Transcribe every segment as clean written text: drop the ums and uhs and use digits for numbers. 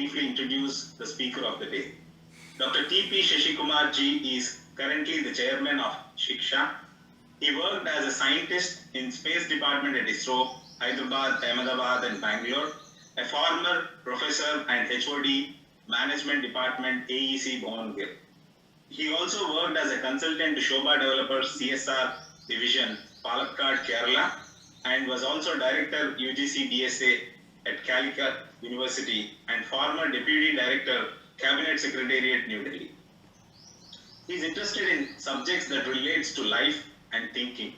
briefly introduce the speaker of the day. Dr. T.P. Shashikumar Ji is currently the chairman of Shiksha. He worked as a scientist in Space Department at ISRO, Hyderabad, Ahmedabad, and Bangalore, a former professor and HOD, Management Department, AEC, Bhubaneswar. He also worked as a consultant to Shobha Developers CSR Division, Palakkad, Kerala, and was also director UGC DSA at Calicut University and former deputy director, Cabinet Secretariat, New Delhi. He is interested in subjects that relates to life and thinking.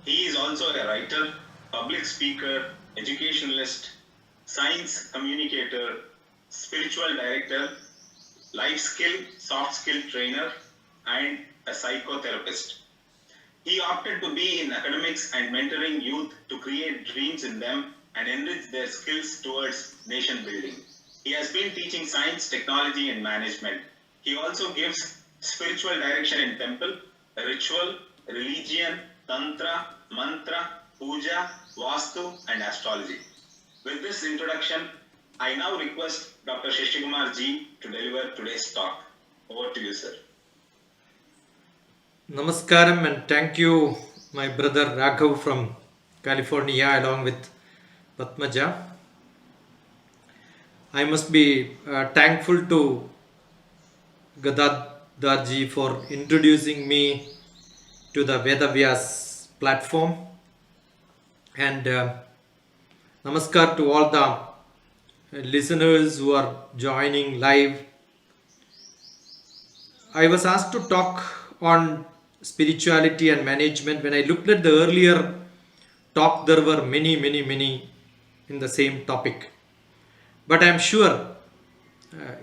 He is also a writer, public speaker, educationalist, science communicator, spiritual director, life skill, soft skill trainer, and a psychotherapist. He opted to be in academics and mentoring youth to create dreams in them and enrich their skills towards nation building. He has been teaching science, technology, and management. He also gives spiritual direction in temple, ritual, religion, tantra, mantra, puja, vastu, and astrology. With this introduction, I now request Dr. Shashikumar Ji to deliver today's talk. Over to you, sir. Namaskaram and thank you, my brother Raghav from California, along with Patmaja. I must be thankful to Gadadharji for introducing me to the Vedavyas platform, and namaskar to all the listeners who are joining live. I was asked to talk on spirituality and management. When I looked at the earlier talk, there were many in the same topic. But I am sure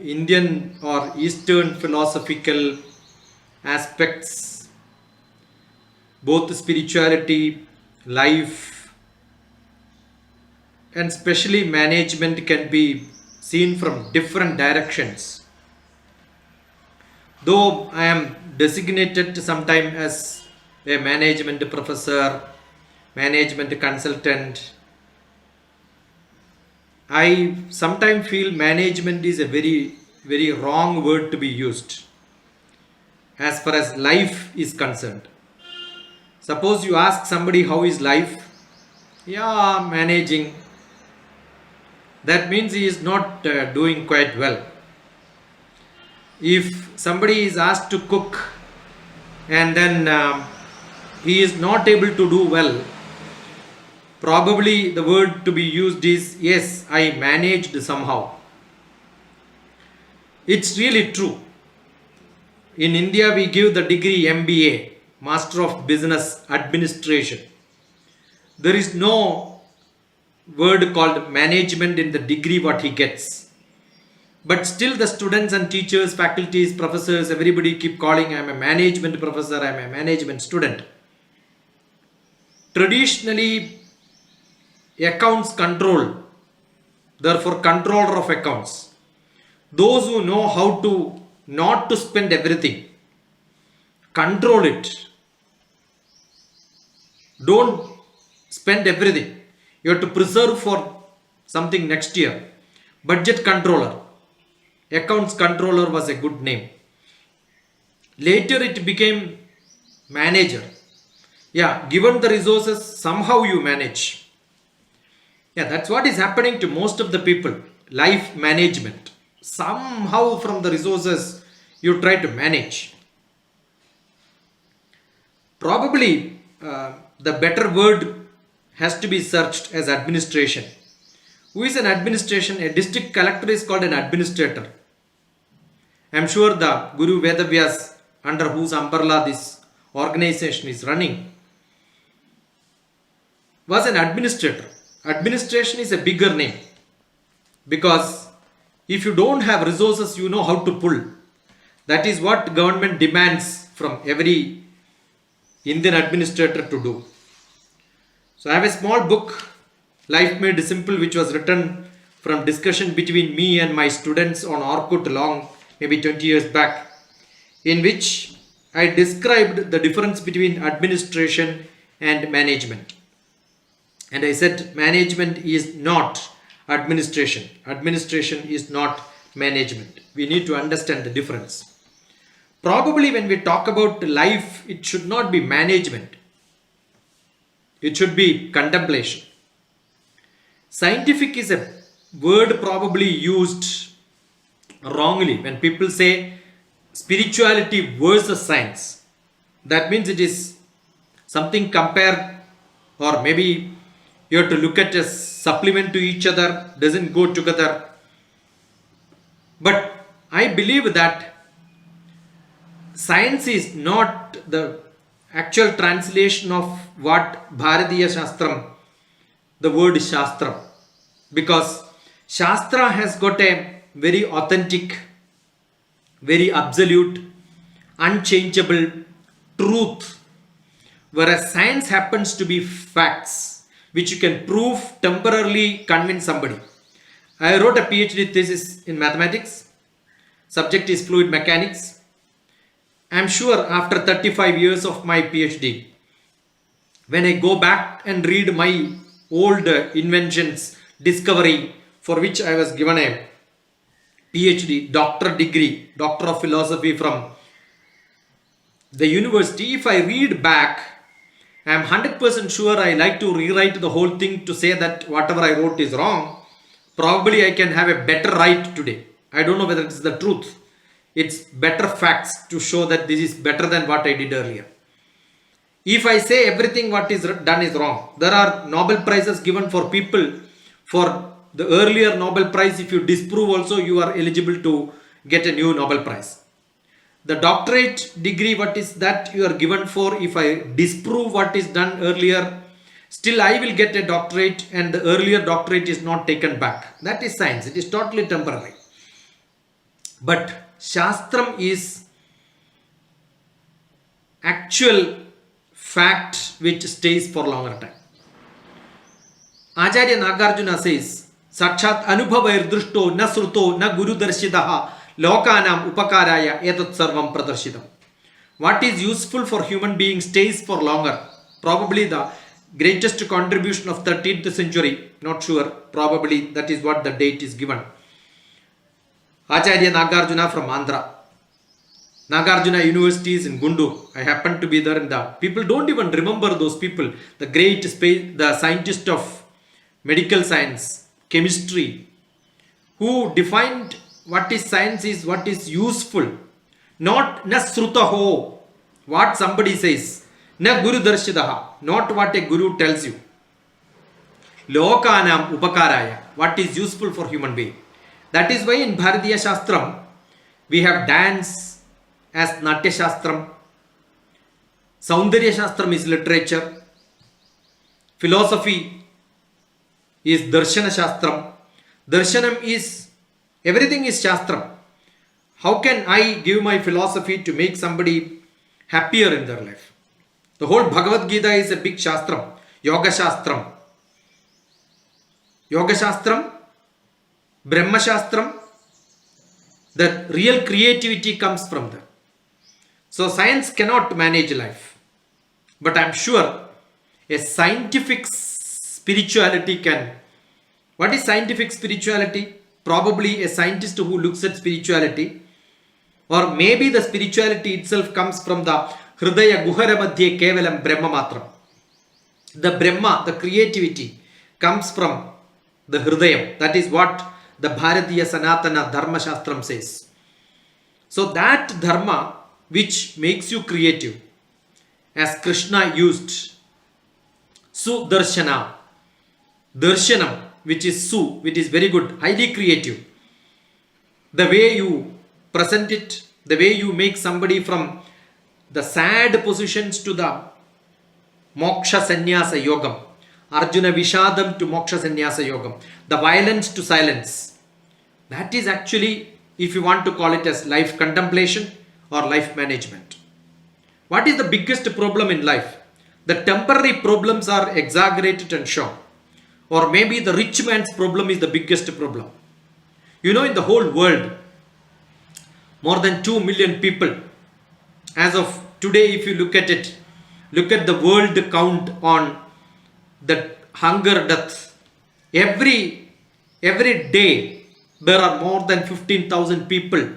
Indian or Eastern philosophical aspects, both spirituality, life, and especially management can be seen from different directions. Though I am designated sometime as a management professor, management consultant, I sometimes feel management is a very wrong word to be used as far as life is concerned. Suppose you ask somebody how is life, yeah, managing. That means he is not doing quite well. If somebody is asked to cook and then he is not able to do well, probably the word to be used is, yes, I managed somehow. It's really true. In India, we give the degree MBA, Master of Business Administration. There is no word called management in the degree what he gets. But still the students and teachers, faculties, professors, everybody keep calling, I am a management professor, I am a management student. Traditionally, accounts control, therefore controller of accounts. Those who know how to not to spend everything, control it. Don't spend everything. You have to preserve for something next year. Budget controller. Accounts controller was a good name. Later it became manager. Yeah, given the resources, somehow you manage. Yeah, that's what is happening to most of the people. Life management. Somehow from the resources you try to manage. Probably the better word has to be searched as administration. Who is an administration? A district collector is called an administrator. I am sure the Guru Vedavyas, under whose umbrella this organization is running, was an administrator. Administration is a bigger name because if you don't have resources, you know how to pull. That is what government demands from every Indian administrator to do. So I have a small book, Life Made Simple, which was written from discussion between me and my students on Orkut long, maybe 20 years back, in which I described the difference between administration and management. And I said management is not administration. Administration is not management. We need to understand the difference. Probably when we talk about life, it should not be management. It should be contemplation. Scientific is a word probably used wrongly. When people say spirituality versus science, that means it is something compared, or maybe you have to look at as supplement to each other, doesn't go together. But I believe that science is not the actual translation of what Bharatiya Shastram, the word Shastram, because Shastra has got a very authentic, very absolute, unchangeable truth, whereas science happens to be facts which you can prove, temporarily convince somebody. I wrote a PhD thesis in mathematics, subject is fluid mechanics. I am sure after 35 years of my PhD, when I go back and read my old inventions, discovery, for which I was given a PhD, doctor degree, doctor of philosophy from the university, if I read back, I am 100% sure I like to rewrite the whole thing to say that whatever I wrote is wrong. Probably I can have a better right today. I don't know whether it's the truth. It's better facts to show that this is better than what I did earlier. If I say everything what is done is wrong, there are Nobel Prizes given for people. For the earlier Nobel Prize, if you disprove also, you are eligible to get a new Nobel Prize. The doctorate degree, what is that you are given for? If I disprove what is done earlier, still I will get a doctorate, and the earlier doctorate is not taken back. That is science. It is totally temporary. But Shastram is actual fact which stays for longer time. Acharya Nagarjuna says, Sakshat Anubhavair Drushto na Sruto na Guru Darshidaha Lokanam Upakaraya Etat Sarvam Pradarshitam. What is useful for human beings stays for longer. Probably the greatest contribution of 13th century, not sure, probably that is what the date is given. Acharya Nagarjuna from Andhra. Nagarjuna University is in Gundur. I happen to be there, and the people don't even remember those people. The great the scientist of medical science, chemistry, who defined what is science is what is useful. Not na srutaho, what somebody says. Na guru darshidaha, not what a guru tells you. Lokanam upakaraya, what is useful for human being. That is why in Bharatiya Shastram, we have dance as Natya Shastram. Saundarya Shastram is literature. Philosophy is Darshana Shastram. Darshanam is, everything is Shastram. How can I give my philosophy to make somebody happier in their life? The whole Bhagavad Gita is a big Shastram. Yoga Shastram. Yoga Shastram, Brahma Shastram, the real creativity comes from there. So science cannot manage life. But I am sure a scientific spirituality can. What is scientific spirituality? Probably a scientist who looks at spirituality, or maybe the spirituality itself comes from the Hridaya Guhara Madhye Kevalam Brahma Matram. The Brahma, the creativity, comes from the Hridayam. That is what the Bharatiya Sanatana Dharma Shastram says. So that Dharma which makes you creative, as Krishna used Sudarshana, Darshanam, which is Su, which is very good, highly creative. The way you present it, the way you make somebody from the sad positions to the Moksha Sannyasa Yogam, Arjuna Vishadam to Moksha Sannyasa Yogam, the violence to silence. That is actually, if you want to call it as life contemplation or life management. What is the biggest problem in life? The temporary problems are exaggerated and shown. Or maybe the rich man's problem is the biggest problem. You know, in the whole world, more than 2 million people, as of today, if you look at it, look at the world count on the hunger death. Every day, there are more than 15,000 people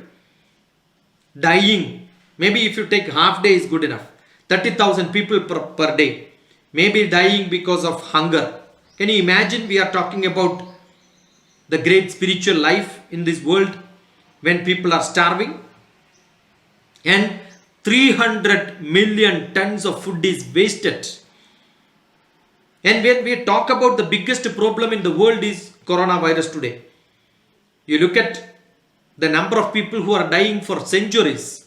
dying. Maybe if you take half day is good enough. 30,000 people per day. Maybe dying because of hunger. Can you imagine we are talking about the great spiritual life in this world when people are starving? And 300 million tons of food is wasted. And when we talk about the biggest problem in the world is coronavirus today. You look at the number of people who are dying for centuries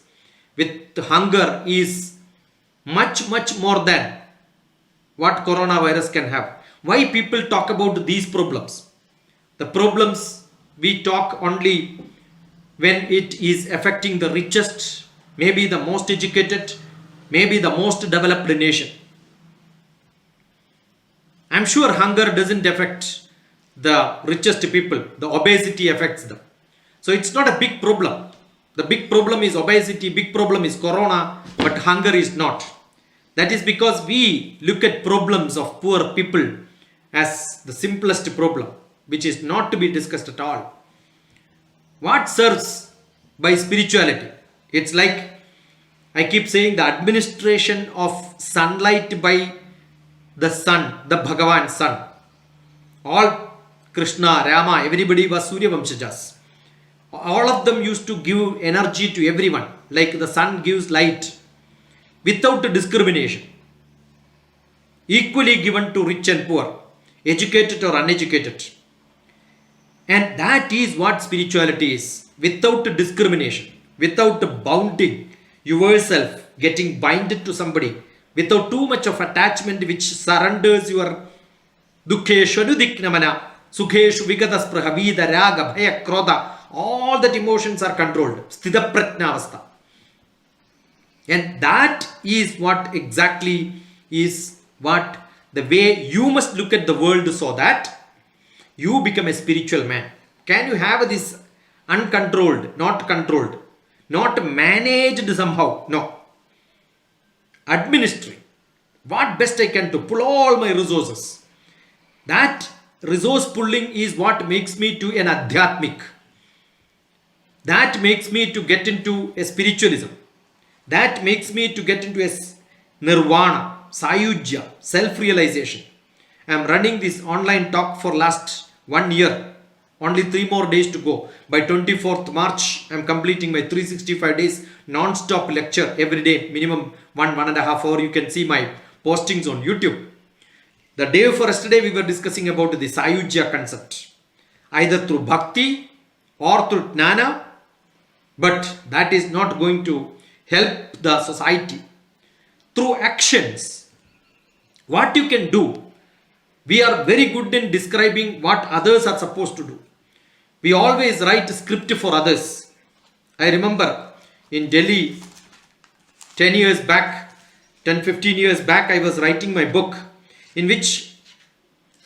with hunger is much more than what coronavirus can have. Why people talk about these problems? The problems we talk only when it is affecting the richest, maybe the most educated, maybe the most developed nation. I'm sure hunger doesn't affect the richest people. The obesity affects them. So it's not a big problem. The big problem is obesity, big problem is corona, but hunger is not. That is because we look at problems of poor people as the simplest problem, which is not to be discussed at all. What serves by spirituality? It's like I keep saying the administration of sunlight by the sun, the Bhagavan sun. All Krishna, Rama, everybody was Surya Vamshajas. All of them used to give energy to everyone, like the sun gives light without discrimination. Equally given to rich and poor, educated or uneducated. And that is what spirituality is, without discrimination, without bounding yourself, getting binded to somebody, without too much of attachment which surrenders your dukkeshu anudiknamana, sukheshu vigadaspраha, vida, raga, bhaya, krodha, all that emotions are controlled, sthita prajnavastha. And that is what exactly is what the way you must look at the world so that you become a spiritual man. Can you have this uncontrolled, not controlled, not managed somehow? No. Administering. What best I can do? Pull all my resources. That resource pulling is what makes me to an adhyatmic. That makes me to get into a spiritualism. That makes me to get into a nirvana, sayujya, self-realization. I am running this online talk for last 1 year. Only 3 more days to go. By 24th March, I am completing my 365 days non-stop lecture every day, minimum 1.5 hour. You can see my postings on YouTube. The day before yesterday, we were discussing about the Sayujya concept. Either through bhakti or through jnana, but that is not going to help the society. Through actions, what you can do. We are very good in describing what others are supposed to do. We always write a script for others. I remember in Delhi 10 years back, 10-15 years back, I was writing my book in which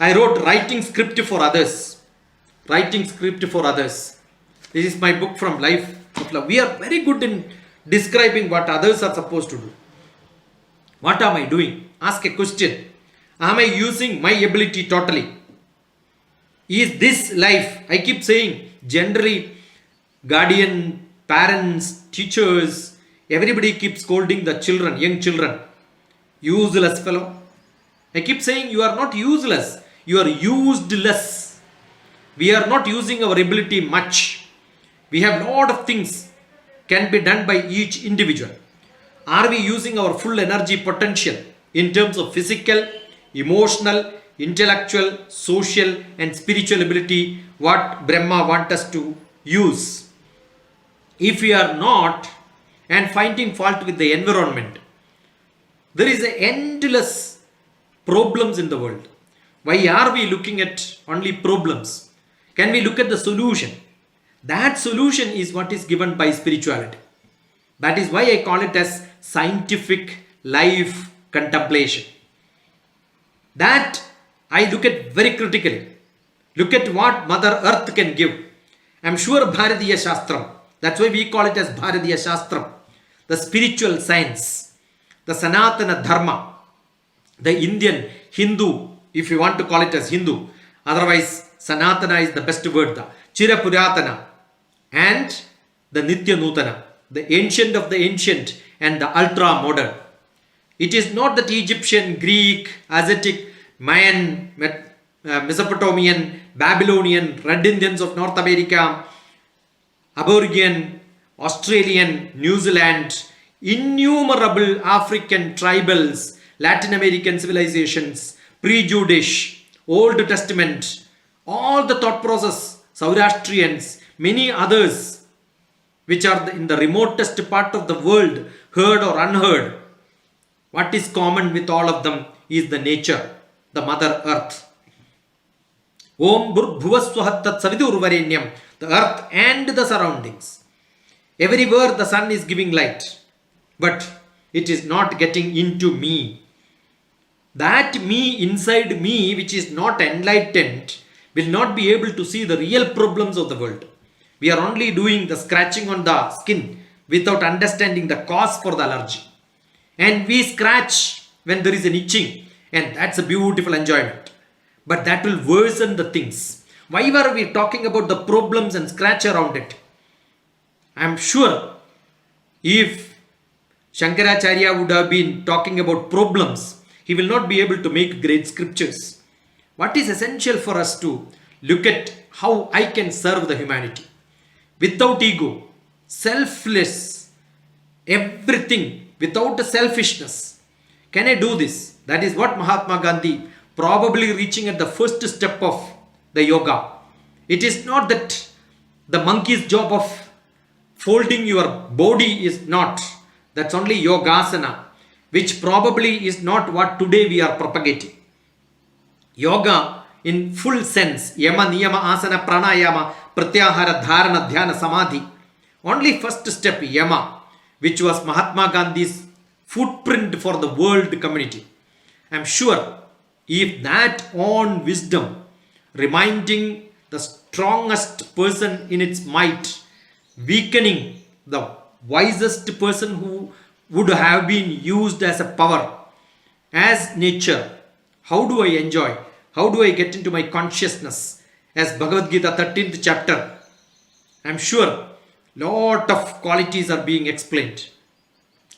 I wrote writing script for others. Writing script for others. This is my book from Life of Love. We are very good in describing what others are supposed to do. What am I doing? Ask a question. Am I using my ability totally? Is this life, I keep saying, generally, guardian, parents, teachers, everybody keeps scolding the children, young children. Useless fellow. I keep saying you are not useless. You are useless. We are not using our ability much. We have a lot of things can be done by each individual. Are we using our full energy potential in terms of physical, emotional, intellectual, social and spiritual ability what Brahma wants us to use? If we are not, and finding fault with the environment, there is a endless problems in the world. Why are we looking at only problems? Can we look at the solution? That solution is what is given by spirituality. That is why I call it as scientific life contemplation. That I look at very critically. Look at what Mother Earth can give. I am sure Bharatiya Shastram. That's why we call it as Bharatiya Shastram. The spiritual science. The Sanatana Dharma. The Indian Hindu, if you want to call it as Hindu. Otherwise, Sanatana is the best word. Chirapuratana and the Nitya Nutana, the ancient of the ancient and the ultra modern. It is not that Egyptian, Greek, Asiatic, Mayan, Mesopotamian, Babylonian, Red Indians of North America, Aborigine, Australian, New Zealand, innumerable African tribals, Latin American civilizations, pre-Jewish, Old Testament, all the thought process, Zoroastrians, many others which are in the remotest part of the world, heard or unheard. What is common with all of them is the nature, the Mother Earth. Om Bhurbhuvaswaha Tat Savidurvarenyam, the earth and the surroundings. Everywhere the sun is giving light, but it is not getting into me. That me inside me, which is not enlightened, will not be able to see the real problems of the world. We are only doing the scratching on the skin without understanding the cause for the allergy. And we scratch when there is an itching, and that's a beautiful enjoyment. But that will worsen the things. Why were we talking about the problems and scratch around it? I am sure if Shankaracharya would have been talking about problems, he will not be able to make great scriptures. What is essential for us to look at how I can serve the humanity without ego, selfless, everything without selfishness. Can I do this? That is what Mahatma Gandhi probably reaching at the first step of the yoga. It is not that the monkey's job of folding your body is not. That's only yogasana, which probably is not what today we are propagating. Yoga in full sense, yama, niyama, asana, pranayama, pratyahara, dharana, dhyana, samadhi. Only first step, yama, which was Mahatma Gandhi's footprint for the world community. I am sure if that own wisdom, reminding the strongest person in its might, weakening the wisest person who would have been used as a power, as nature, how do I enjoy? How do I get into my consciousness? As Bhagavad Gita 13th chapter, I am sure lot of qualities are being explained.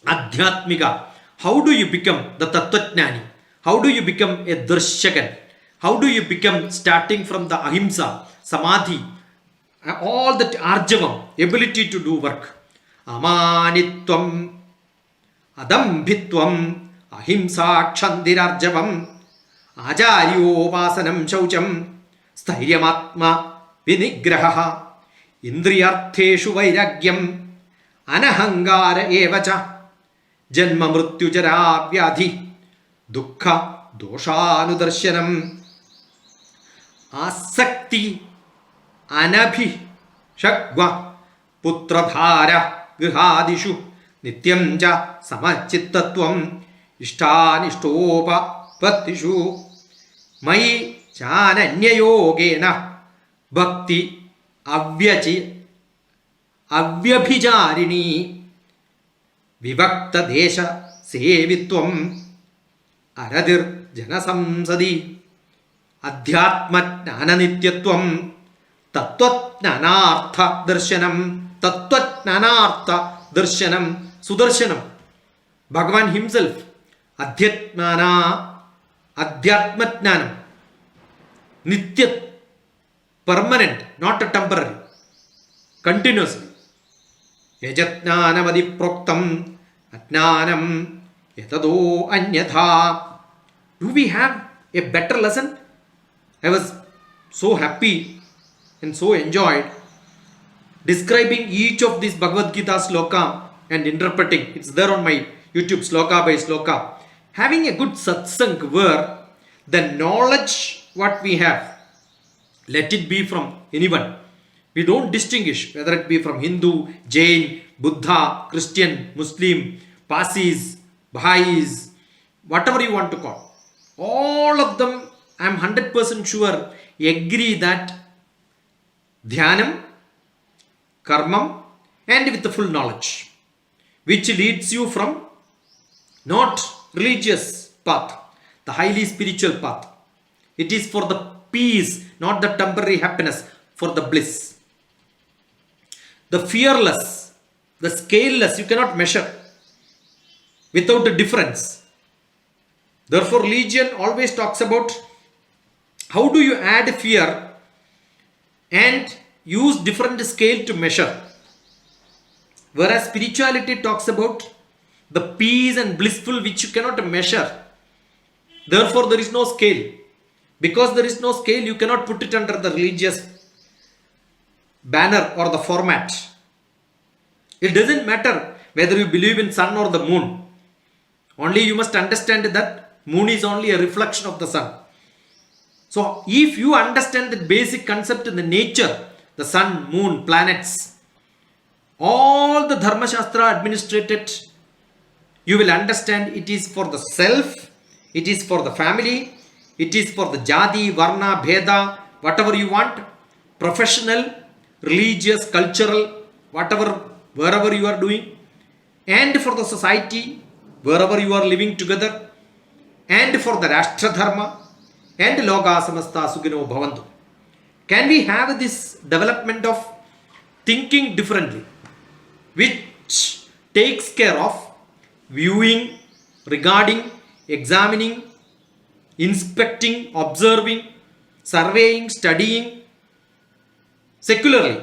Adhyatmika, how do you become the Tattvajnani? How do you become a Darshakan? How do you become, starting from the Ahimsa, Samadhi, all that Arjavam, ability to do work. Amanitvam, Adambhitvam, Ahimsa, Kshandirarjavam, Ajaryo Vasanam Shaucham, Sthairyamatma, Vinigraha, Indriyartheshu Vairagyam, Anahangara Evacha, Janma Mrutyujara Vyadhi, Dukkha Doshanudarshanam, Asakti, Anabhi, Shakva, Putradhara, Grihadishu, Nityamja, Samachitatvam, Ishtanishtopa, Patishu, Mai Chananyayogena, Bhakti, Avyabhijarini, Vivakta Desha, Sevitvam, Aradir Janasamsadi, Adhyatma Jnananityatvam, Tattvajnanartha Darshanam, Tattvajnanartha Darshanam, Sudarshanam. Bhagavan himself, Adhyatma-jnanam, Nitya, permanent, not a temporary, continuously. Yajatnanam adiproktam, Atnanam, Yatado anyatha. Do we have a better lesson? I was so happy and so enjoyed describing each of these Bhagavad Gita sloka and interpreting. It's there on my YouTube, sloka by sloka. Having a good satsang where the knowledge what we have, let it be from anyone. We don't distinguish whether it be from Hindu, Jain, Buddha, Christian, Muslim, Parsis, Baha'is, whatever you want to call. All of them, I am 100% sure, agree that Dhyanam, Karmam, and with the full knowledge, which leads you from not religious path, the highly spiritual path. It is for the peace, not the temporary happiness. for the bliss. The fearless, the scaleless, you cannot measure without a difference. Therefore, religion always talks about how do you add fear and use different scale to measure. Whereas spirituality talks about the peace and blissful which you cannot measure. Therefore, there is no scale. Because there is no scale, you cannot put it under the religious banner or the format. It doesn't matter whether you believe in sun or the moon. Only you must understand that moon is only a reflection of the sun. So if you understand the basic concept in the nature, the sun, moon, planets, all the Dharma Shastra administrated, you will understand it is for the self, it is for the family, it is for the Jadi, Varna, Bheda, whatever you want, professional, religious, cultural, whatever, wherever you are doing, and for the society, wherever you are living together, and for the Rashtra Dharma, and Loka Samasta Sugino Bhavantu. Can we have this development of thinking differently, which takes care of viewing, regarding, examining, inspecting, observing, surveying, studying secularly,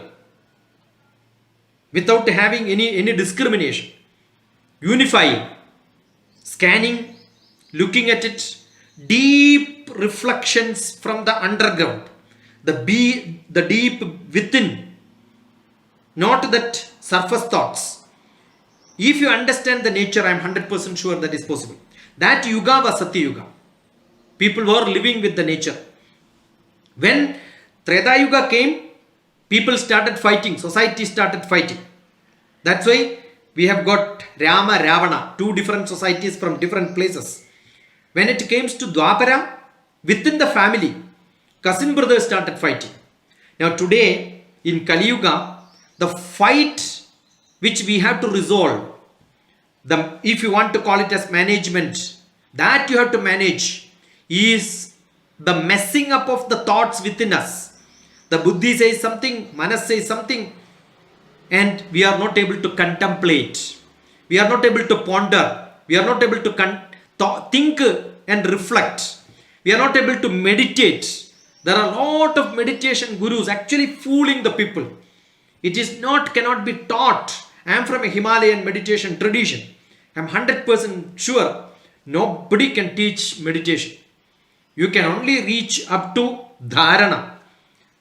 without having any discrimination, unifying, scanning, looking at it, deep reflections from the underground, the deep within, not that surface thoughts. If you understand the nature, I am 100% sure that is possible. That yuga was Satya Yuga. People were living with the nature. When Treta Yuga came, people started fighting, society started fighting. That's why we have got Rama, Ravana, two different societies from different places. When it comes to Dwapara, within the family, cousin brothers started fighting. Now today, in Kali Yuga, the fight which we have to resolve, if you want to call it as management, that you have to manage, is the messing up of the thoughts within us. The Buddhi says something, Manas says something, and we are not able to contemplate. We are not able to ponder. We are not able to think and reflect. We are not able to meditate. There are a lot of meditation gurus actually fooling the people. It is not, cannot be taught. I am from a Himalayan meditation tradition. I am 100% sure nobody can teach meditation. You can only reach up to dharana.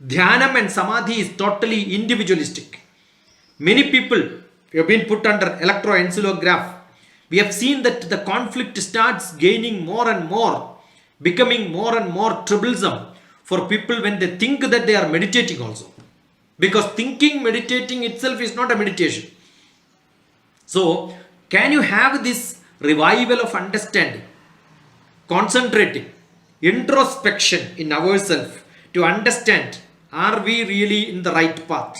Dhyanam and samadhi is totally individualistic. Many people have been put under electroencephalograph. We have seen that the conflict starts gaining more and more, becoming more and more troublesome for people when they think that they are meditating also. Because thinking, meditating itself is not a meditation. So, can you have this revival of understanding, concentrating, introspection in ourselves to understand, are we really in the right path?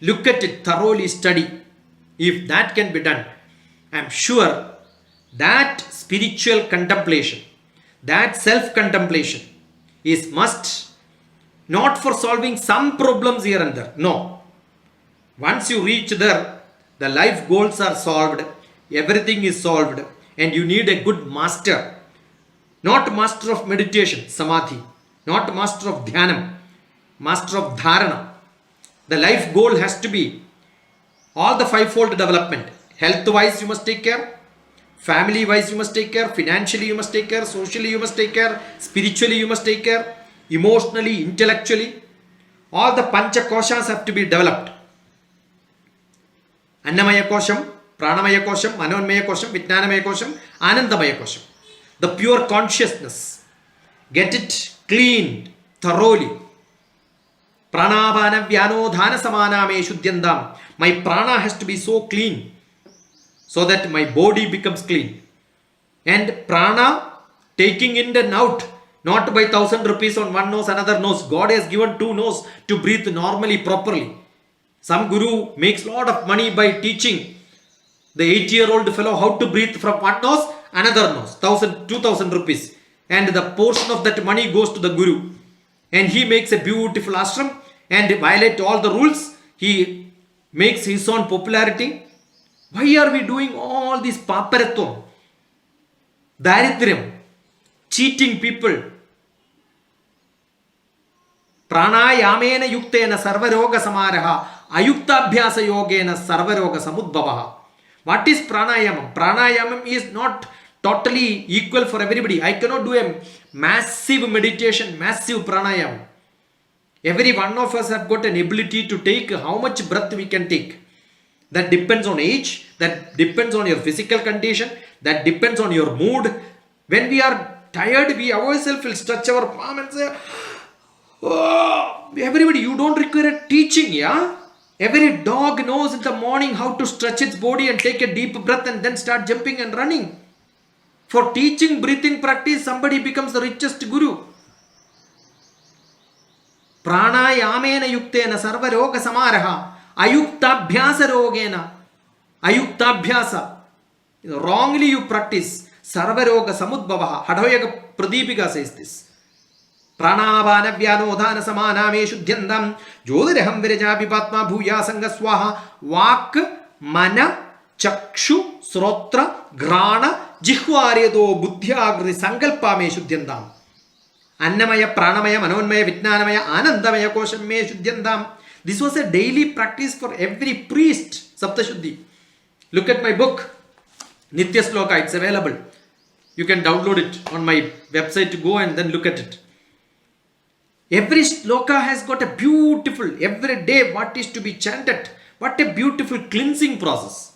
Look at it, thoroughly study. If that can be done, I am sure that spiritual contemplation, that self-contemplation is must, not for solving some problems here and there. No. Once you reach there, the life goals are solved, everything is solved, and you need a good master. Not master of meditation, samadhi, not master of dhyanam, master of dharana. The life goal has to be all the fivefold development. Health wise you must take care, family wise you must take care, financially you must take care, socially you must take care, spiritually you must take care, emotionally, intellectually. All the pancha koshas have to be developed. Annamaya kosham, pranamaya kosham, manonmaya kosham, vijnanamaya kosham, anandamaya kosham. The pure consciousness. Get it cleaned thoroughly. Pranavana vyano dhana samana me shuddhyandam. My prana has to be so clean so that my body becomes clean. And prana taking in and out, not by 1,000 rupees on one nose, another nose. God has given two noses to breathe normally, properly. Some guru makes lot of money by teaching the 8-year-old fellow how to breathe from one nose, another nose, 1,000, 2,000 rupees. And the portion of that money goes to the guru. And he makes a beautiful ashram and violate all the rules. He makes his own popularity. Why are we doing all this paparatvam, daridryam, cheating people? Pranayamena yuktena sarvaroga samaraha ayuktabhyasa yogena sarvaroga samudbhavaha. What is pranayamam? Pranayamam is not totally equal for everybody. I cannot do a massive meditation, massive pranayam. Every one of us have got an ability to take how much breath we can take. That depends on age, that depends on your physical condition, that depends on your mood. When we are tired, we ourselves will stretch our palm and say, oh, everybody, you don't require a teaching, yeah? Every dog knows in the morning how to stretch its body and take a deep breath and then start jumping and running. For teaching breathing practice, somebody becomes the richest guru. Pranayamena yuktena sarvaroga samaraha ayuktabhyasa rogena. Ayuktabhyasa. Wrongly you practice. Sarvaroga samudbhavaha. Hadhoyaga Pradipika says this. Pranavana vyanodhana samaname shuddhyandam jyodiraham virajapi patma bhuya sangaswaha vak mana chakshu srotra grana jihvaryedo buddhyagri sankalpame shuddhyandam annamaya pranamaya manonmaya vijnanamaya anandamaya kosham me shuddhyandam. This was a daily practice for every priest. Saptashuddhi. Look at my book Nitya Sloka. It's available. You can download it on my website. Go and then look at it. Every sloka has got a beautiful, every day what is to be chanted. What a beautiful cleansing process.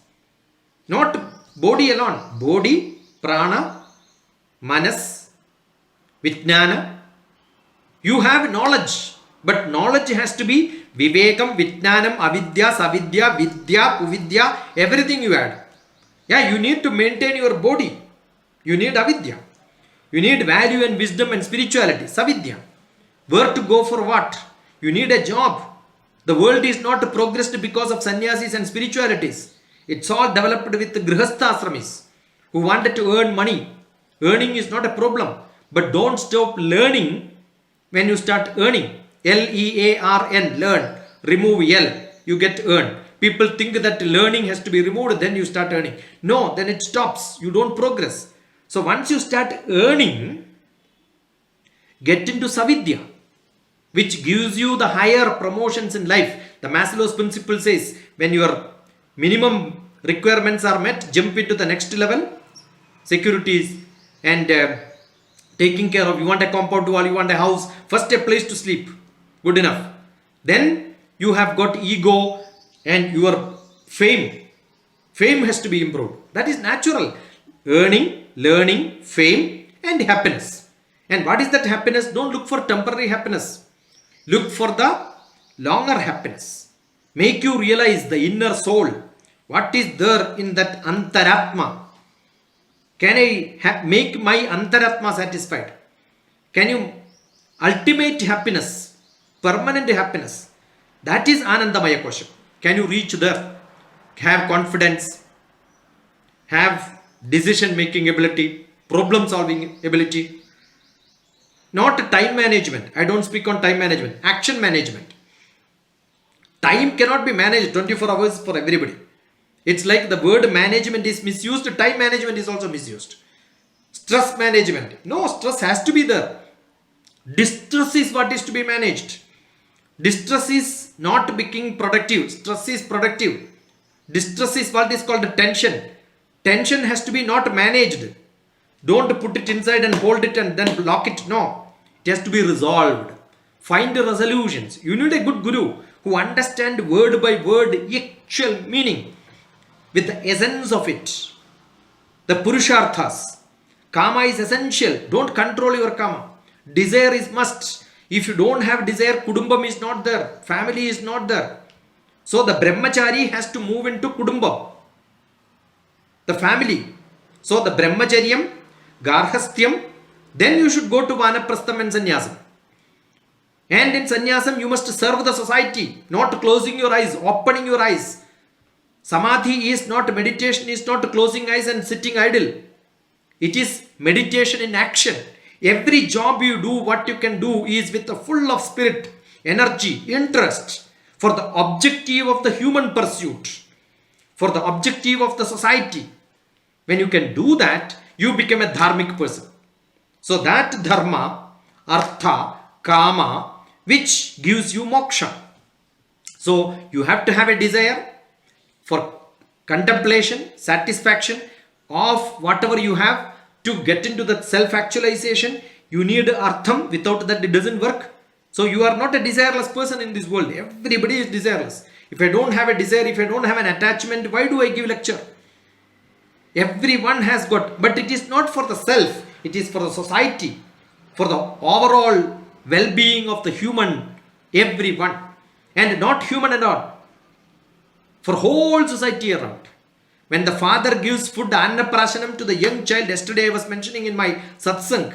Not body alone. Body, prana, manas, vijnana. You have knowledge. But knowledge has to be vivekam, vijnanam, avidya, savidya, vidya, uvidya. Everything you add. Yeah, you need to maintain your body. You need avidya. You need value and wisdom and spirituality. Savidya. Where to go for what? You need a job. The world is not progressed because of sannyasis and spiritualities. It's all developed with the grihastha asramis who wanted to earn money. Earning is not a problem. But don't stop learning when you start earning. L-E-A-R-N, learn. Remove L, you get earn. People think that learning has to be removed, then you start earning. No, then it stops. You don't progress. So once you start earning, get into savidya, which gives you the higher promotions in life. The Maslow's principle says, when your minimum requirements are met, jump into the next level. Securities and taking care of, you want a compound wall, you want a house, first a place to sleep. Good enough. Then you have got ego and your fame. Fame has to be improved. That is natural. Earning, learning, fame and happiness. And what is that happiness? Don't look for temporary happiness. Look for the longer happiness. Make you realize the inner soul. What is there in that antaratma? Can I make my antaratma satisfied? Can you ultimate happiness, permanent happiness? That is Anandamaya Kosham. Can you reach there? Have confidence, have decision making ability, problem solving ability. Not time management. I don't speak on time management. Action management. Time cannot be managed 24 hours for everybody. It's like the word management is misused. Time management is also misused. Stress management. No, stress has to be there. Distress is what is to be managed. Distress is not becoming productive. Stress is productive. Distress is what is called tension. Tension has to be not managed. Don't put it inside and hold it and then block it. No. It has to be resolved. Find the resolutions. You need a good guru who understands word by word actual meaning with the essence of it. The Purusharthas. Kama is essential. Don't control your Kama. Desire is must. If you don't have desire, Kudumbam is not there. Family is not there. So the Brahmachari has to move into Kudumbam. The family. So the Brahmacharyam, Garhasthyam, then you should go to Vanaprastham and Sannyasam. And in Sannyasam, you must serve the society, not closing your eyes, opening your eyes. Samadhi is not, meditation is not closing eyes and sitting idle. It is meditation in action. Every job you do, what you can do is with a full of spirit. energy, interest for the objective of the human pursuit, for the objective of the society. When you can do that, you become a dharmic person. So that dharma, artha, kama, which gives you moksha. So you have to have a desire for contemplation, satisfaction of whatever you have to get into that self-actualization. You need artham. Without that, it doesn't work. So you are not a desireless person in this world. Everybody is desireless. If I don't have a desire, if I don't have an attachment, why do I give lecture? Everyone has got, but it is not for the self. It is for the society, for the overall well-being of the human, everyone, and not human at all, for whole society around. When the father gives food, annaprashanam, to the young child, yesterday I was mentioning in my satsang,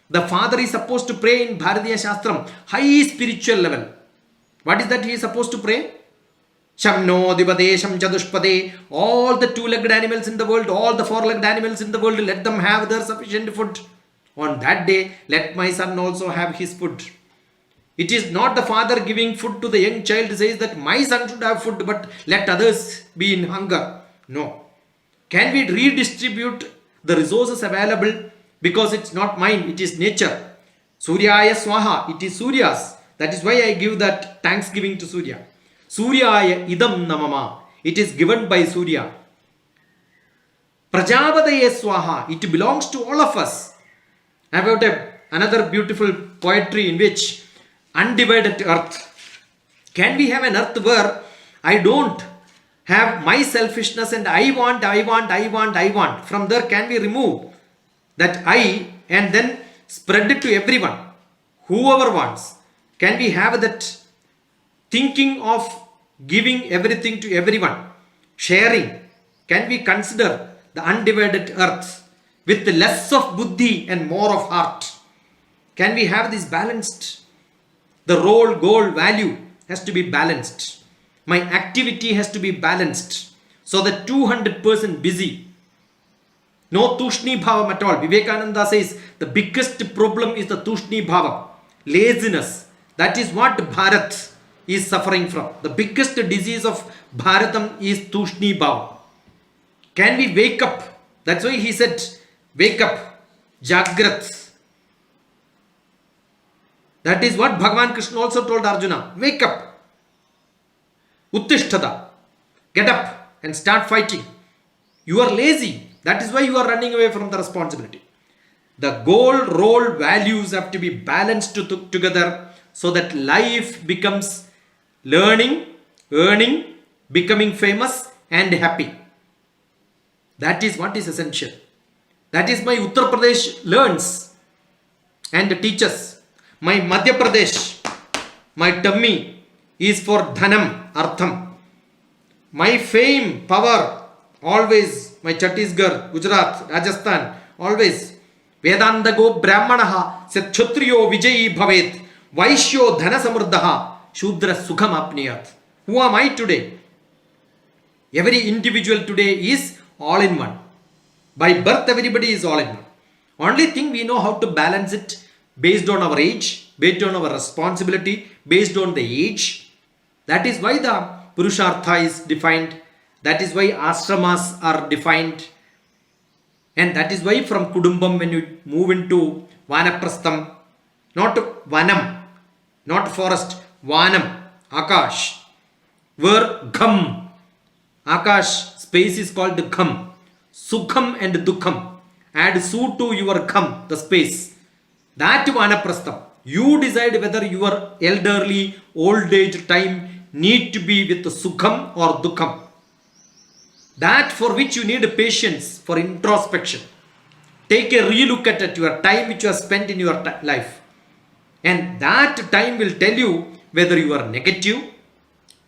the father is supposed to pray in Bharatiya Shastram, high spiritual level. What is that he is supposed to pray? Shamno, Dibade, Sham Chadushpade, all the two-legged animals in the world, all the four-legged animals in the world, let them have their sufficient food. On that day, let my son also have his food. It is not the father giving food to the young child says that my son should have food, but let others be in hunger. No. Can we redistribute the resources available? Because it's not mine, it is nature. Suryaya Swaha, it is Surya's. That is why I give that thanksgiving to Surya. Suryaya idam namama. It is given by Surya. Prajapataye Swaha. It belongs to all of us. I have got another beautiful poetry in which undivided earth. Can we have an earth where I don't have my selfishness and I want. From there, can we remove that I and then spread it to everyone, whoever wants? Can we have that thinking of giving everything to everyone, sharing? Can we consider the undivided earth with less of buddhi and more of heart? Can we have this balanced? The role, goal, value has to be balanced. My activity has to be balanced. So that 200% busy. No tushni bhavam at all. Vivekananda says the biggest problem is the tushni bhavam, laziness. That is what Bharat is suffering from. The biggest disease of Bharatam is tushni bhavam. Can we wake up? That's why he said, wake up, Jagrat. That is what Bhagavan Krishna also told Arjuna. Wake up. Uttishthada. Get up and start fighting. You are lazy. That is why you are running away from the responsibility. The goal, role, values have to be balanced together so that life becomes learning, earning, becoming famous and happy. That is what is essential. That is my Uttar Pradesh learns and teaches. My Madhya Pradesh, my tummy is for dhanam, artham. My fame, power, always my Chhattisgarh, Gujarat, Rajasthan, always. Vedandago brahmanaha satchatriyo vijayi bhavet vaishyo dhana samruddhaha shudra sukham apniyat. Who am I today? Every individual today is all in one. By birth, everybody is all in one. Only thing we know how to balance it based on our age, based on our responsibility, based on the age. That is why the Purushartha is defined. That is why ashramas are defined. And that is why from Kudumbam, when you move into Vanaprastham, not Vanam, not forest, Vanam, Akash, where Gham, Akash space is called Gham, Sukham and Dukham. Add Su to your Gham, the space. That Vanaprastham. You decide whether your elderly, old age time need to be with Sukham or Dukham. That for which you need patience for introspection. Take a re-look at your time which you have spent in your life. And that time will tell you whether you are negative,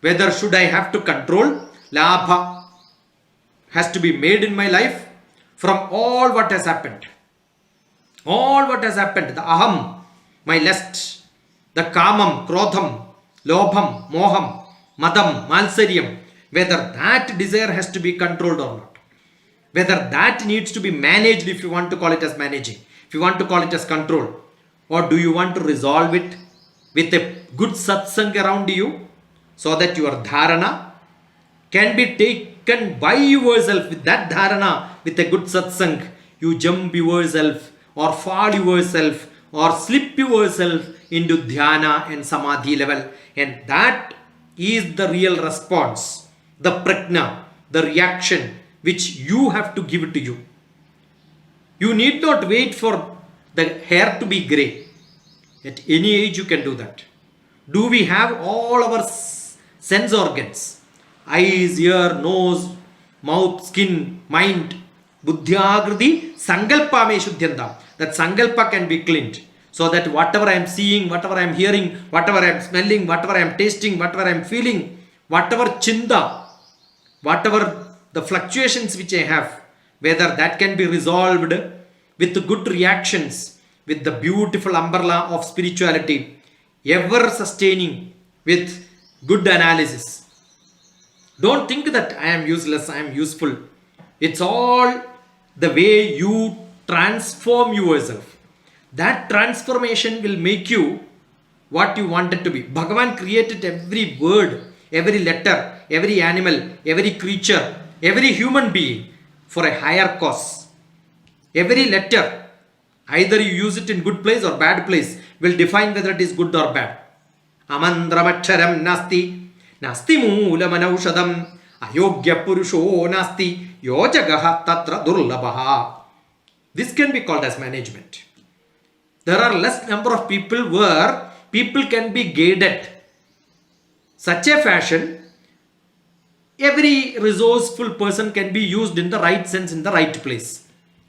whether should I have to control, labha has to be made in my life from all what has happened. All what has happened, the aham, my lust, the kamam, krodham, lobham, moham, madam, malsaryam, whether that desire has to be controlled or not. Whether that needs to be managed, if you want to call it as managing, if you want to call it as control, or do you want to resolve it with a good satsang around you, so that your dharana can be taken by yourself. With that dharana, with a good satsang, you jump yourself or fall yourself or slip yourself into dhyana and samadhi level. And that is the real response, the prajna, the reaction which you have to give to you. You need not wait for the hair to be grey. At any age you can do that. Do we have all our sense organs? Eyes, ear, nose, mouth, skin, mind. Buddhyagriti sankalpa me shuddhyanta. That sankalpa can be cleaned. So that whatever I am seeing, whatever I am hearing, whatever I am smelling, whatever I am tasting, whatever I am feeling, whatever chinda, whatever the fluctuations which I have, whether that can be resolved with good reactions, with the beautiful umbrella of spirituality, ever sustaining with good analysis. Don't think that I am useless, I am useful. It's all the way you transform yourself. That transformation will make you what you wanted to be. Bhagavan created every word, every letter, every animal, every creature, every human being for a higher cause. Every letter, either you use it in good place or bad place, will define whether it is good or bad. Amandramaksharam nasti, nasti moolamanaushodam, ayogya purusho nasti, yojagaha tatra durlabaha. This can be called as management. There are less number of people where people can be guided such a fashion. Every resourceful person can be used in the right sense, in the right place.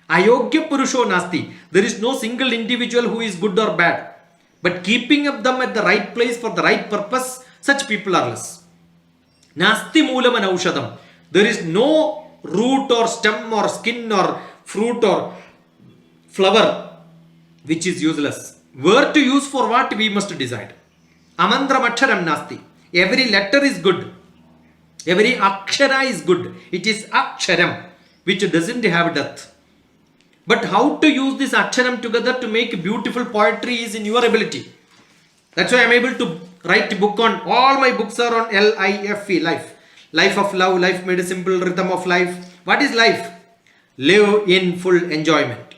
Ayogya purusho nasti. There is no single individual who is good or bad. But keeping up them at the right place for the right purpose, such people are less. Nasti moolam anaushadam. There is no root or stem or skin or fruit or flower which is useless. Where to use for what we must decide. Amandramaksharam nasti. Every letter is good. Every akshara is good. It is aksharam which doesn't have death. But how to use this aksharam together to make beautiful poetry is in your ability. That's why I am able to write a book on, all my books are on LIFE, life. Life of love, life made simple, rhythm of life. What is life? Live in full enjoyment.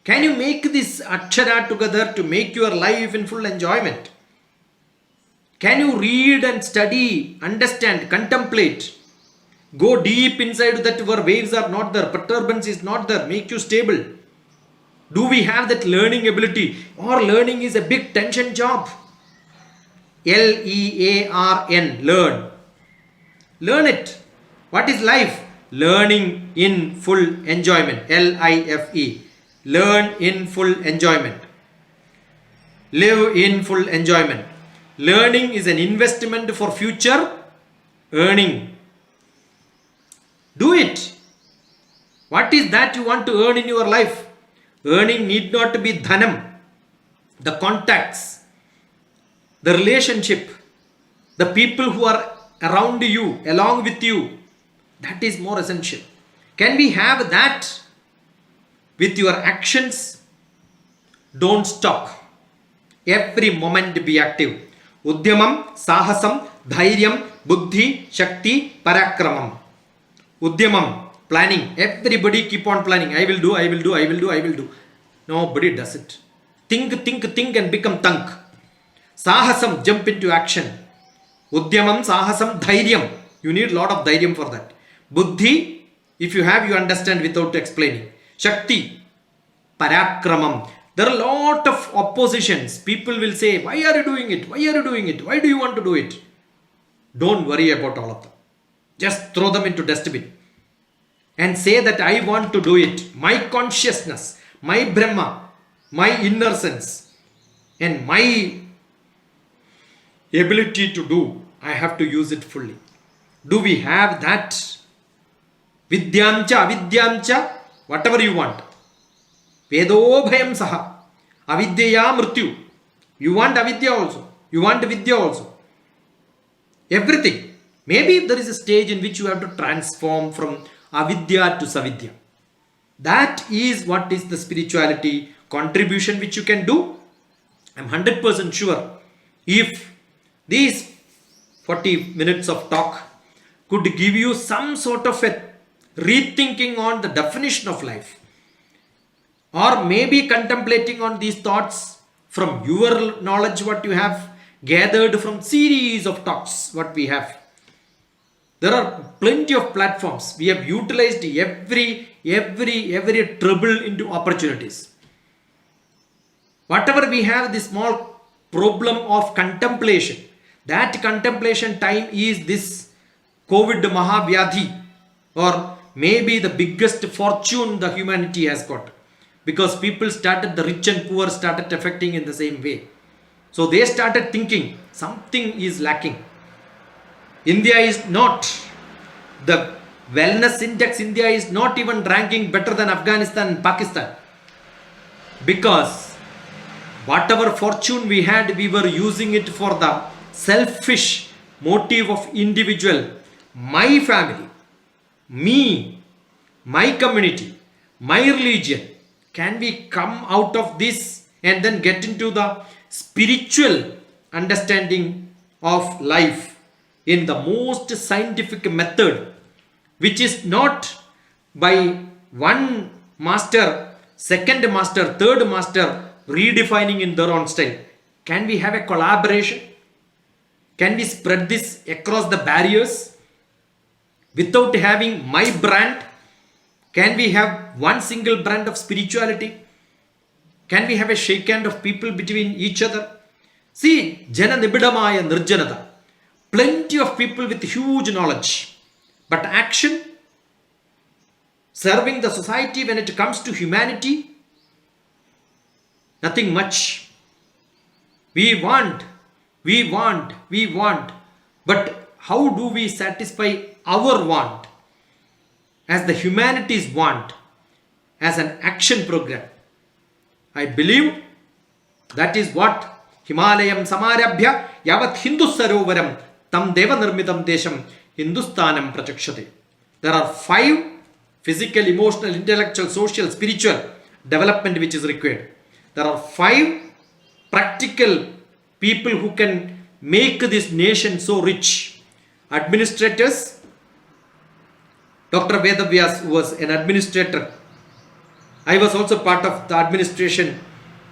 Can you make this akshara together to make your life in full enjoyment? Can you read and study, understand, contemplate? Go deep inside that where waves are not there, perturbance is not there, make you stable. Do we have that learning ability? Or learning is a big tension job? LEARN, learn. Learn it. What is life? Learning in full enjoyment. LIFE. Learn in full enjoyment. Live in full enjoyment. Learning is an investment for future earning. Do it. What is that you want to earn in your life? Earning need not to be dhanam. The contacts, the relationship, the people who are around you, along with you, that is more essential. Can we have that with your actions? Don't stop. Every moment be active. Udyamam, sahasam, dhairyam, buddhi, shakti, parakramam. Udyamam, planning. Everybody keep on planning. I will do. Nobody does it. Think and become tank. Sahasam, jump into action. Udyamam, sahasam, dhairyam. You need a lot of dhairyam for that. Buddhi, if you have, you understand without explaining. Shakti, parakramam. There are a lot of oppositions. People will say, why are you doing it? Why are you doing it? Why do you want to do it? Don't worry about all of them. Just throw them into dustbin. And say that I want to do it. My consciousness, my Brahma, my inner sense, and my ability to do, I have to use it fully. Do we have that? Vidyamcha, avidyamcha, whatever you want. Vedo bhayam saha. Avidyaya mrityu. You want avidya also. You want vidya also. Everything. Maybe there is a stage in which you have to transform from avidya to savidya. That is what is the spirituality contribution which you can do. I am 100% sure if these 40 minutes of talk could give you some sort of a rethinking on the definition of life, or maybe contemplating on these thoughts from your knowledge what you have gathered from series of talks what we have. There are plenty of platforms. We have utilized every trouble into opportunities. Whatever we have, this small problem of contemplation, that contemplation time is this COVID Mahavyadhi, or maybe the biggest fortune the humanity has got, because people started, the rich and poor started affecting in the same way. So they started thinking something is lacking. India is not, the wellness index, India is not even ranking better than Afghanistan and Pakistan, because whatever fortune we had, we were using it for the selfish motive of individual, my family, me, my community, my religion. Can we come out of this and then get into the spiritual understanding of life in the most scientific method, which is not by one master, second master, third master redefining in their own style? Can we have a collaboration? Can we spread this across the barriers without having my brand? Can we have one single brand of spirituality? Can we have a shake hand of people between each other? See, Jana Nibidamaya Nirjanada. Plenty of people with huge knowledge. But action, serving the society when it comes to humanity, nothing much. We want. But how do we satisfy our want as the humanity's want, as an action program? I believe that is what Himalayam Samarabhya Yavat Hindu Sarovaram Tam Deva Nirmitam Desham Hindustanam Prachakshate. There are 5 physical, emotional, intellectual, social, spiritual development which is required. There are 5 practical people who can make this nation so rich. Administrators. Dr. Vedavyas was an administrator. I was also part of the administration.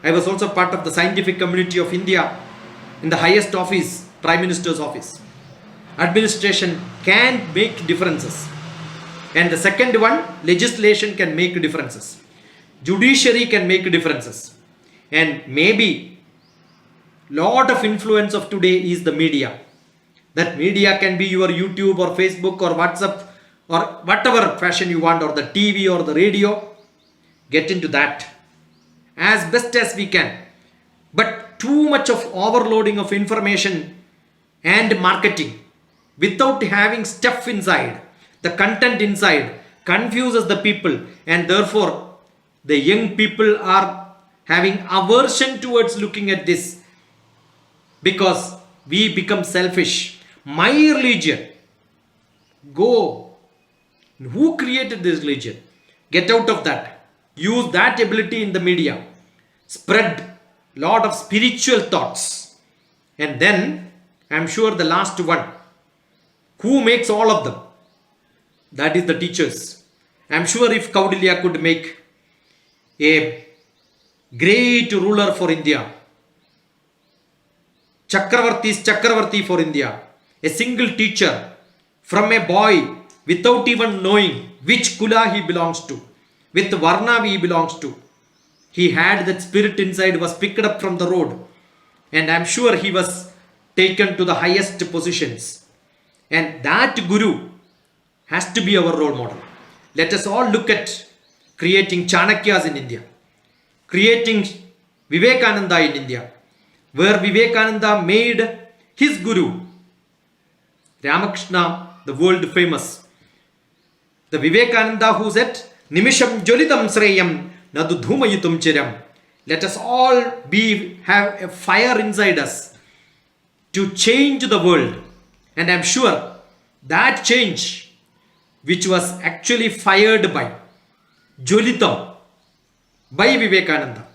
I was also part of the scientific community of India in the highest office, Prime Minister's office. Administration can make differences. And the second one, legislation can make differences. Judiciary can make differences. And maybe lot of influence of today is the media. That media can be your YouTube or Facebook or WhatsApp or whatever fashion you want, or the TV or the radio. Get into that as best as we can. But too much of overloading of information and marketing without having stuff inside, the content inside, confuses the people, and therefore the young people are having aversion towards looking at this, because we become selfish. My religion, go. Who created this religion? Get out of that. Use that ability in the media. Spread lot of spiritual thoughts. And then, I'm sure the last one, who makes all of them? That is the teachers. I'm sure if Kaudilya could make a great ruler for India, Chakravarti's Chakravarti for India, a single teacher from a boy without even knowing which kula he belongs to, with varna he belongs to. He had that spirit inside, was picked up from the road, and I'm sure he was taken to the highest positions. And that guru has to be our role model. Let us all look at creating Chanakyas in India, creating Vivekananda in India, where Vivekananda made his guru Ramakrishna the world famous. The Vivekananda who said, Nimisham Jolitam Sreyam Nadu Dhumayitum Chiram. Let us all have a fire inside us to change the world. And I'm sure that change, which was actually fired by Jolitam, by Vivekananda,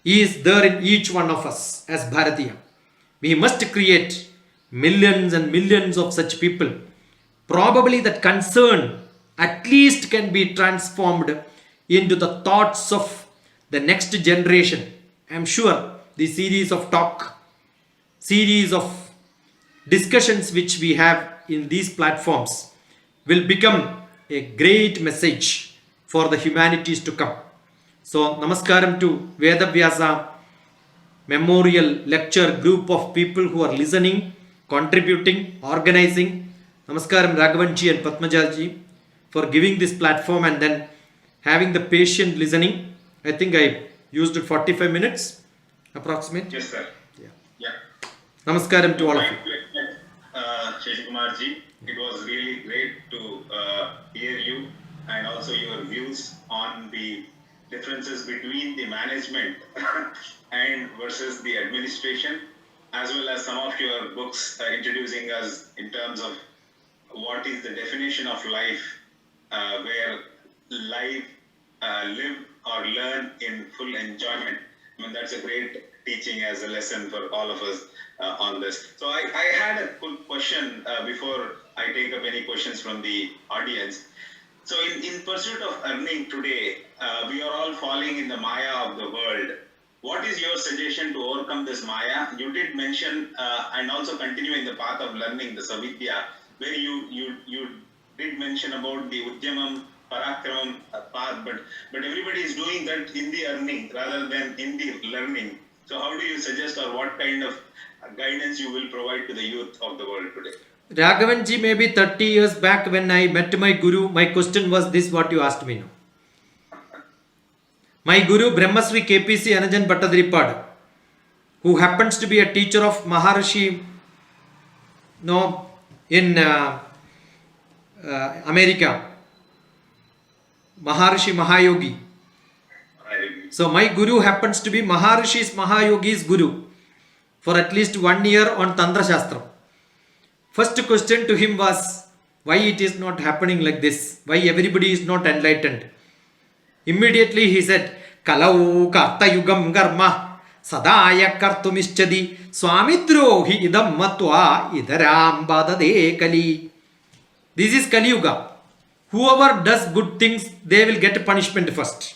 is there in each one of us as Bharatiya. We must create millions and millions of such people. Probably that concern at least can be transformed into the thoughts of the next generation. I am sure the series of discussions which we have in these platforms will become a great message for the humanities to come. So, Namaskaram to Vedavyasa Memorial Lecture group of people who are listening, contributing, organizing. Namaskaram Raghavanji and Padmajaji for giving this platform and then having the patient listening. I think I used it 45 minutes approximate. Yes, sir. Yeah. Yeah. Namaskaram to all of you. Shashi Kumar ji, it was really great to hear you and also your views on the differences between the management and versus the administration, as well as some of your books introducing us in terms of what is the definition of life, where life, live or learn in full enjoyment. I mean, that's a great teaching as a lesson for all of us on this. So I had a quick question before I take up any questions from the audience. So in pursuit of earning today, we are all falling in the Maya of the world. What is your suggestion to overcome this Maya? You did mention and also continue in the path of learning, the Savidya, where you did mention about the Udyamam, Parakramam path, but everybody is doing that in the earning rather than in the learning. So how do you suggest or what kind of guidance you will provide to the youth of the world today? Raghavanji, maybe 30 years back when I met my Guru, my question was this what you asked me now. My Guru Brahmasri KPC Anajan Bhattadripad, who happens to be a teacher of Maharishi in America, Maharishi Mahayogi. So my Guru happens to be Maharishi's Mahayogi's Guru for at least 1 year on Tantra Shastra. First question to him was, why it is not happening like this? Why everybody is not enlightened? Immediately he said, Kalau karta yugam garma sadaya kartumischadi swamitro hi idam matva idaram badade kali. This is Kali Yuga. Whoever does good things, they will get punishment first.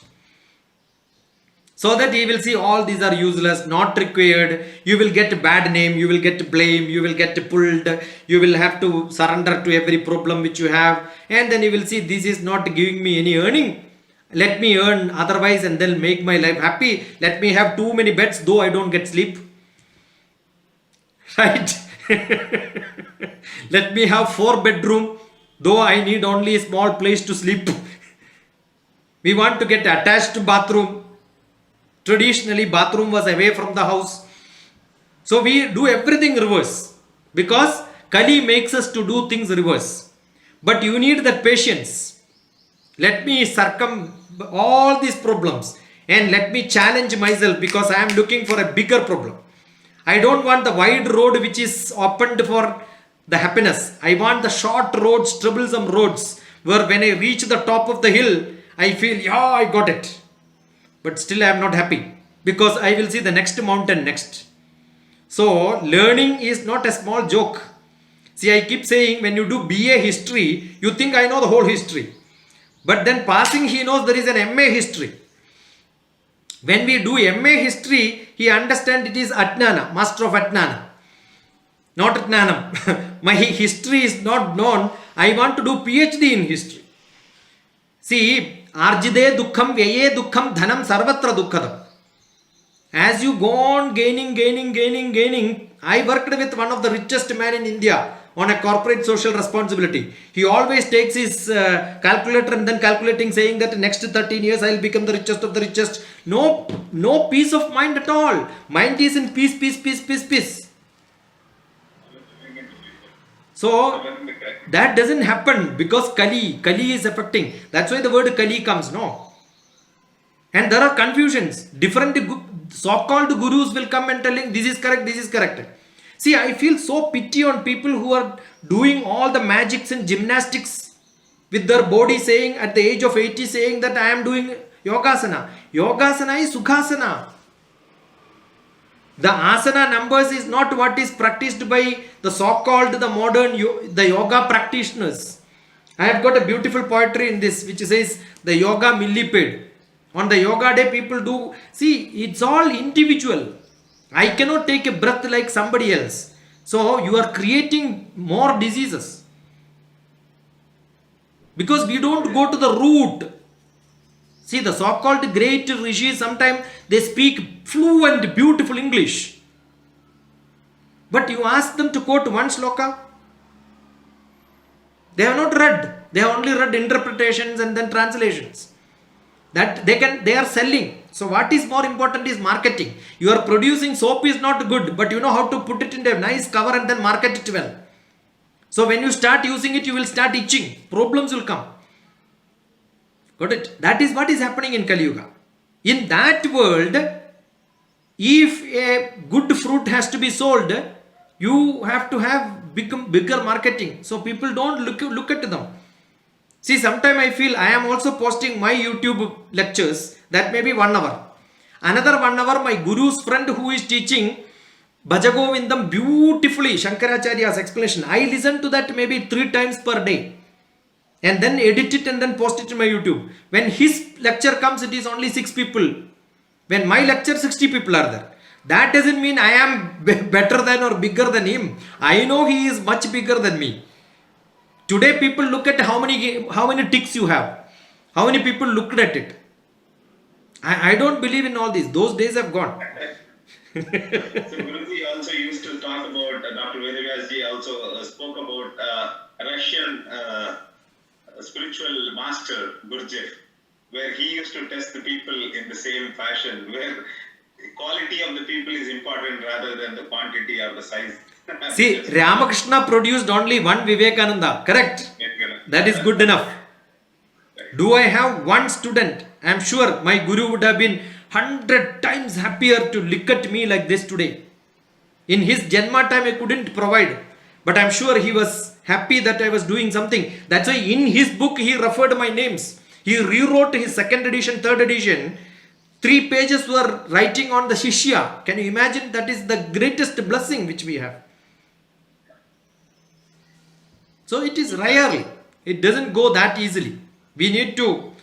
So that he will see all these are useless, not required. You will get bad name, you will get blame, you will get pulled, you will have to surrender to every problem which you have. And then you will see this is not giving me any earning. Let me earn otherwise and then make my life happy. Let me have too many beds though I don't get sleep. Right? Let me have 4 bedroom though I need only a small place to sleep. We want to get attached to bathroom. Traditionally, bathroom was away from the house. So we do everything reverse. Because Kali makes us to do things reverse. But you need that patience. Let me circum all these problems. And let me challenge myself because I am looking for a bigger problem. I don't want the wide road which is opened for the happiness. I want the short roads, troublesome roads. Where when I reach the top of the hill, I feel, yeah, I got it. But still I am not happy because I will see the next mountain next. So learning is not a small joke. See, I keep saying when you do BA history, you think I know the whole history. But then passing he knows there is an MA history. When we do MA history, he understands it is Atnana, master of Atnana. Not Atnanam. My history is not known. I want to do PhD in history. See, Arjide dukkham vyaye dukkham dhanam sarvatra dukkhadam. As you go on gaining, I worked with one of the richest men in India on a corporate social responsibility. He always takes his calculator and then calculating saying that next 13 years I will become the richest of the richest. No peace of mind at all. Mind is in peace. So that doesn't happen because Kali is affecting. That's why the word Kali comes, no? And there are confusions. Different so-called gurus will come and telling this is correct. See, I feel so pity on people who are doing all the magics and gymnastics with their body saying at the age of 80 saying that I am doing Yogasana. Yogasana is Sukhasana. The asana numbers is not what is practiced by the so-called the modern the yoga practitioners. I have got a beautiful poetry in this which says the yoga millipede. On the yoga day people do, see, it's all individual. I cannot take a breath like somebody else. So you are creating more diseases. Because we don't go to the root. See, the so-called great rishis, sometimes they speak fluent, beautiful English. But you ask them to quote one sloka, they have not read. They have only read interpretations and then translations. That they are selling. So what is more important is marketing. You are producing soap is not good, but you know how to put it in a nice cover and then market it well. So when you start using it, you will start itching. Problems will come. Got it? That is what is happening in Kali Yuga. In that world, if a good fruit has to be sold, you have to have bigger marketing. So people don't look at them. See, sometimes I feel I am also posting my YouTube lectures, that may be 1 hour. Another 1 hour, my guru's friend who is teaching Bhajagovindam beautifully, Shankaracharya's explanation. I listen to that maybe 3 times per day. And then edit it and then post it to my YouTube. When his lecture comes, it is only 6 people. When my lecture, 60 people are there. That doesn't mean I am better than or bigger than him. I know he is much bigger than me. Today people look at how many ticks you have. How many people looked at it. I don't believe in all this. Those days have gone. So Guruji also used to talk about, Dr. Vedavyas ji also spoke about Russian spiritual master Gurdjieff, where he used to test the people in the same fashion, where quality of the people is important rather than the quantity or the size. See, Ramakrishna produced only one Vivekananda, correct? That is good enough. Do I have one student? I am sure my guru would have been 100 times happier to look at me like this today. In his Janma time I couldn't provide, but I am sure he was happy that I was doing something. That's why in his book he referred my names. He rewrote his 2nd edition, 3rd edition. 3 pages were writing on the Shishya. Can you imagine? That is the greatest blessing which we have. So it is rarely. It doesn't go that easily. We need to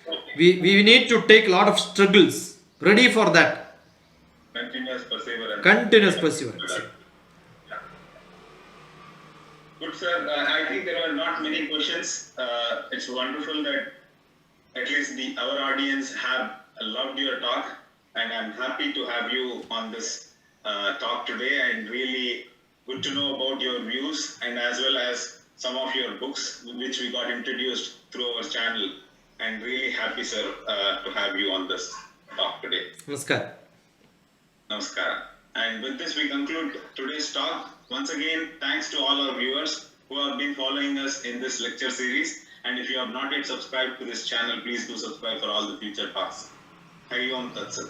take a lot of struggles. Ready for that. Continuous perseverance. Continuous perseverance. Good, sir. I think there are not many questions. It's wonderful that at least our audience have loved your talk, and I'm happy to have you on this talk today, and really good to know about your views and as well as some of your books which we got introduced through our channel, and really happy, sir, to have you on this talk today. Namaskar. Namaskar. And with this we conclude today's talk. Once again, thanks to all our viewers who have been following us in this lecture series. And if you have not yet subscribed to this channel, please do subscribe for all the future talks. Hari Om Tat Sat.